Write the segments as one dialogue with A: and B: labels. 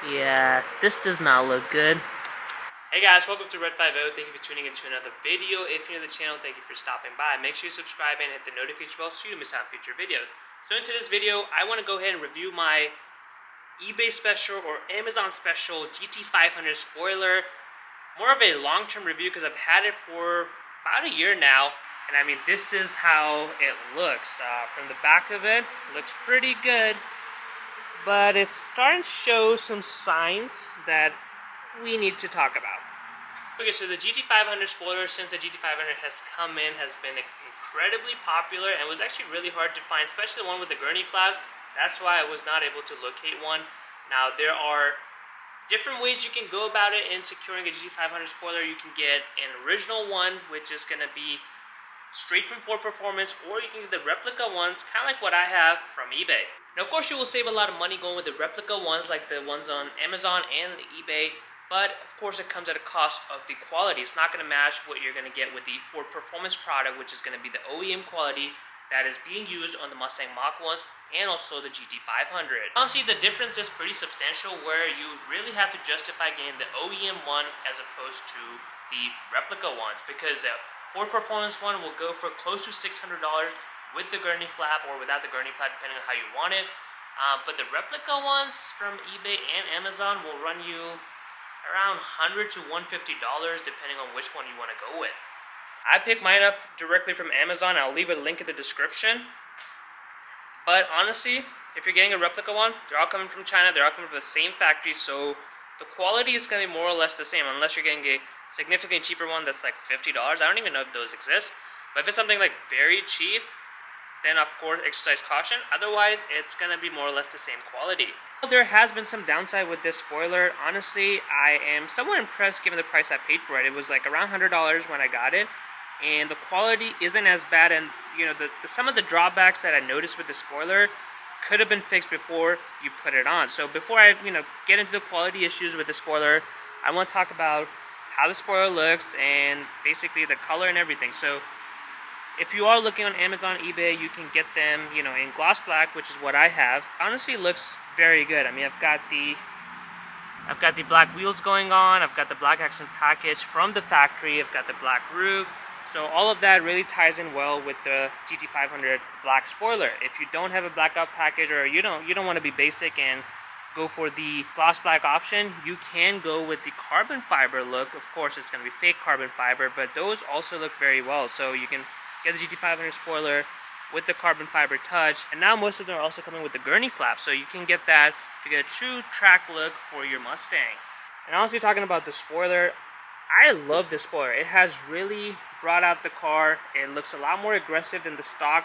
A: Yeah, this does not look good.
B: Hey guys, welcome to Red 50. Thank you for tuning into another video. If you're new to the channel, thank you for stopping by. Make sure you subscribe and hit the notification bell so you don't miss out on future videos. So into this video, I want to go ahead and review my eBay special or Amazon special GT500 spoiler. More of a long-term review because I've had it for about a year now. And I mean, this is how it looks. From the back of it, looks pretty good. But it's starting to show some signs that we need to talk about. Okay, so the GT500 spoiler, since the GT500 has come in, has been incredibly popular and was actually really hard to find, especially the one with the gurney flaps. That's why I was not able to locate one. Now, there are different ways you can go about it in securing a GT500 spoiler. You can get an original one, which is going to be straight from Ford Performance, or you can get the replica ones, kind of like what I have from eBay. Now, of course, you will save a lot of money going with the replica ones, like the ones on Amazon and eBay, but of course, it comes at a cost of the quality. It's not going to match what you're going to get with the Ford Performance product, which is going to be the OEM quality that is being used on the Mustang Mach-1s and also the GT500. Honestly, the difference is pretty substantial, where you really have to justify getting the OEM one as opposed to the replica ones, because the Ford Performance one will go for close to $600 with the gurney flap or without the gurney flap, depending on how you want it. But the replica ones from eBay and Amazon will run you around $100 to $150, depending on which one you want to go with. I picked mine up directly from Amazon. I'll leave a link in the description. But honestly, if you're getting a replica one, they're all coming from China. They're all coming from the same factory, so the quality is going to be more or less the same, unless you're getting a significantly cheaper one that's like $50. I don't even know if those exist. But if it's something like very cheap, then of course exercise caution. Otherwise, it's going to be more or less the same quality. There has been some downside with this spoiler. Honestly, I am somewhat impressed given the price I paid for it. It was like around $100 when I got it, and the quality isn't as bad. And you know, some of the drawbacks that I noticed with the spoiler could have been fixed before you put it on. So before I get into the quality issues with the spoiler, I want to talk about how the spoiler looks and basically the color and everything. So if you are looking on Amazon, eBay, you can get them, in gloss black, which is what I have. Honestly, it looks very good. I mean, I've got the black wheels going on. I've got the black accent package from the factory. I've got the black roof. So all of that really ties in well with the GT500 black spoiler. If you don't have a blackout package, or you don't want to be basic and go for the gloss black option, you can go with the carbon fiber look. Of course, it's going to be fake carbon fiber, but those also look very well. So you can get the GT500 spoiler with the carbon fiber touch, and now most of them are also coming with the gurney flap, so you can get that to get a true track look for your Mustang. And honestly, talking about the spoiler, I love this spoiler. It has really brought out the car. It looks a lot more aggressive than the stock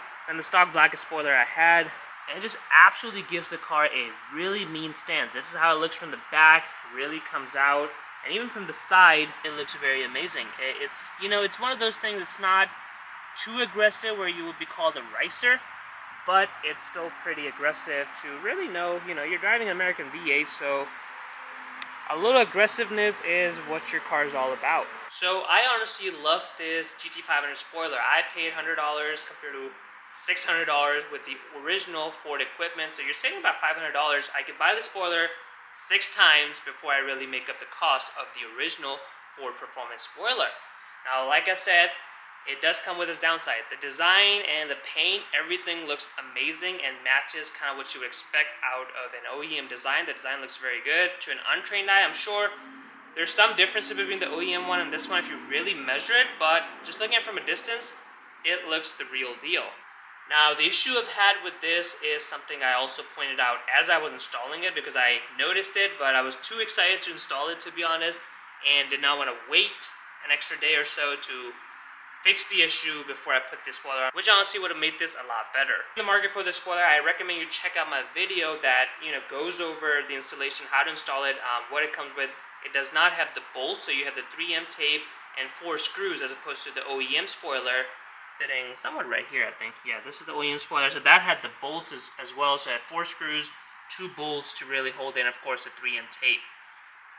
B: black spoiler I had. And it just absolutely gives the car a really mean stance. This is how it looks from the back. It really comes out. And even from the side, it looks very amazing. It's one of those things that's not too aggressive where you would be called a racer, but it's still pretty aggressive to really know, you're driving an American V8, so a little aggressiveness is what your car is all about. So I honestly love this GT500 spoiler. I paid $100 compared to $600 with the original Ford equipment, so you're saving about $500. I could buy the spoiler 6 times before I really make up the cost of the original Ford Performance spoiler. Now, like I said, it does come with its downside. The design and the paint, everything looks amazing and matches kind of what you would expect out of an OEM design. The design looks very good. To an untrained eye, I'm sure there's some differences between the OEM one and this one if you really measure it, but just looking at it from a distance, it looks the real deal. Now, the issue I've had with this is something I also pointed out as I was installing it, because I noticed it, but I was too excited to install it, to be honest, and did not want to wait an extra day or so to fix the issue before I put this spoiler on, which honestly would have made this a lot better. In the market for this spoiler, I recommend you check out my video that goes over the installation, how to install it, what it comes with. It does not have the bolts, so you have the 3M tape and 4 screws as opposed to the OEM spoiler sitting somewhat right here, I think. Yeah, this is the OEM spoiler, so that had the bolts as well, so it had 4 screws, 2 bolts to really hold in, of course, the 3M tape.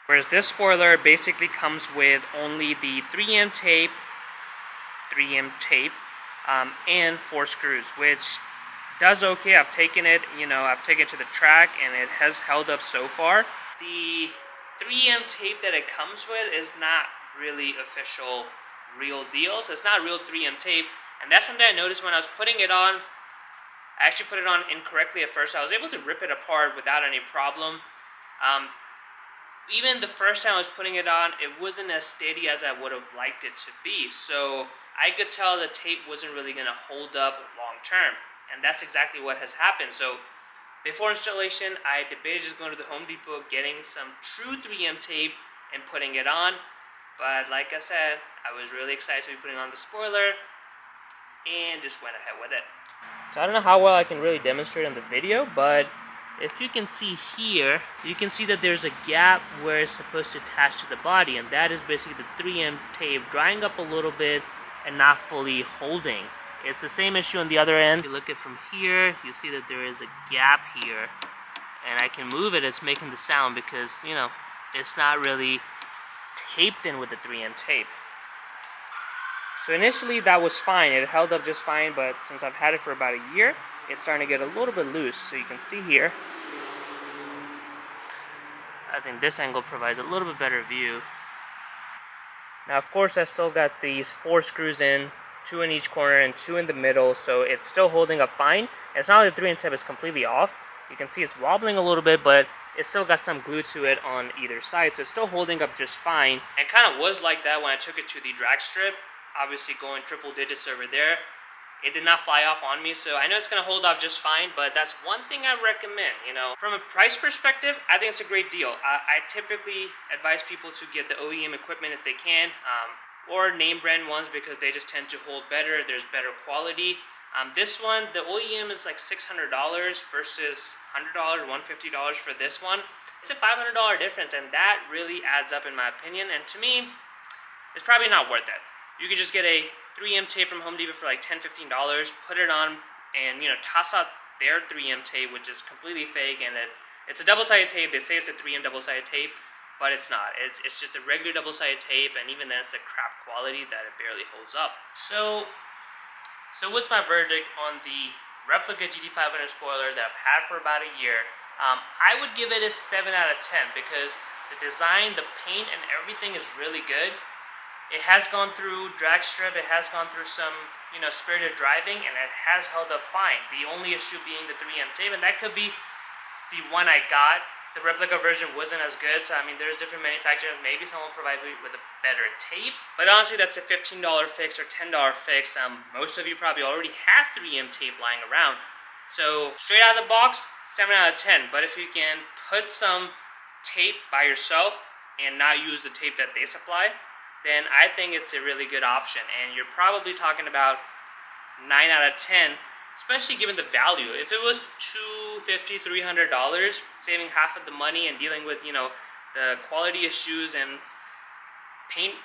B: Whereas this spoiler basically comes with only the 3M tape, and 4 screws, which does okay. I've taken it to the track and it has held up so far. the 3M tape that it comes with is not really official real deal. So it's not real 3M tape. And that's something I noticed when I was putting it on. I actually put it on incorrectly at first. I was able to rip it apart without any problem. Even the first time I was putting it on, it wasn't as steady as I would have liked it to be. So I could tell the tape wasn't really going to hold up long term. And that's exactly what has happened. So before installation, I debated just going to the Home Depot, getting some true 3M tape and putting it on. But like I said, I was really excited to be putting on the spoiler and just went ahead with it.
A: So I don't know how well I can really demonstrate on the video, but if you can see here, you can see that there's a gap where it's supposed to attach to the body, and that is basically the 3M tape drying up a little bit and not fully holding. It's the same issue on the other end. If you look at from here, you see that there is a gap here, and I can move it, it's making the sound because, you know, it's not really taped in with the 3M tape. So initially that was fine, it held up just fine, but since I've had it for about a year, it's starting to get a little bit loose. So you can see here, I think this angle provides a little bit better view. Now of course I still got these 4 screws in, 2 in each corner and 2 in the middle, so it's still holding up fine. It's not like the 3M tape is completely off. You can see it's wobbling a little bit, but it's still got some glue to it on either side, so it's still holding up just fine.
B: And kind of was like that when I took it to the drag strip. Obviously going triple digits over there. It did not fly off on me, so I know it's going to hold off just fine, but that's one thing I recommend, you know. From a price perspective, I think it's a great deal. I typically advise people to get the OEM equipment if they can, or name brand ones because they just tend to hold better, there's better quality. This one, the OEM is like $600 versus $100, $150 for this one. It's a $500 difference, and that really adds up in my opinion, and to me, it's probably not worth it. You could just get a 3M tape from Home Depot for like $10, $15, put it on, and you know, toss out their 3M tape, which is completely fake, and it's a double-sided tape. They say it's a 3M double-sided tape, but it's not. It's just a regular double-sided tape, and even then it's a crap quality that it barely holds up. So what's my verdict on the replica GT500 spoiler that I've had for about a year? I would give it a 7 out of 10 because the design, the paint, and everything is really good. It has gone through drag strip, it has gone through some, you know, spirited driving, and it has held up fine. The only issue being the 3M tape, and that could be the one I got. The replica version wasn't as good, so I mean, there's different manufacturers. Maybe someone will provide me with a better tape. But honestly, that's a $15 fix or $10 fix. Most of you probably already have 3M tape lying around. So straight out of the box, 7 out of 10. But if you can put some tape by yourself and not use the tape that they supply, then I think it's a really good option. And you're probably talking about 9 out of 10, especially given the value. If it was $250, $300, saving half of the money and dealing with, you know, the quality issues and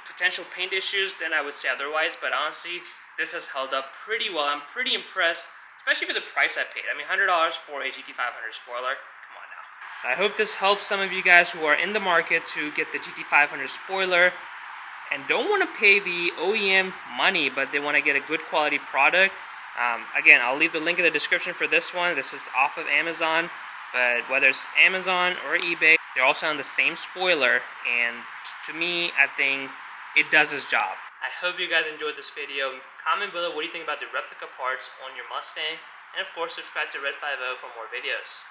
B: potential paint issues, then I would say otherwise. But honestly, this has held up pretty well. I'm pretty impressed, especially for the price I paid. I mean, $100 for a GT500 spoiler. Come on now. So I hope this helps some of you guys who are in the market to get the GT500 spoiler and don't want to pay the OEM money, but they want to get a good quality product. Again, I'll leave the link in the description for this one. This is off of Amazon, but whether it's Amazon or eBay, they're all selling the same spoiler, and to me, I think it does its job. I hope you guys enjoyed this video. Comment below what do you think about the replica parts on your Mustang, and of course, subscribe to Red 50 for more videos.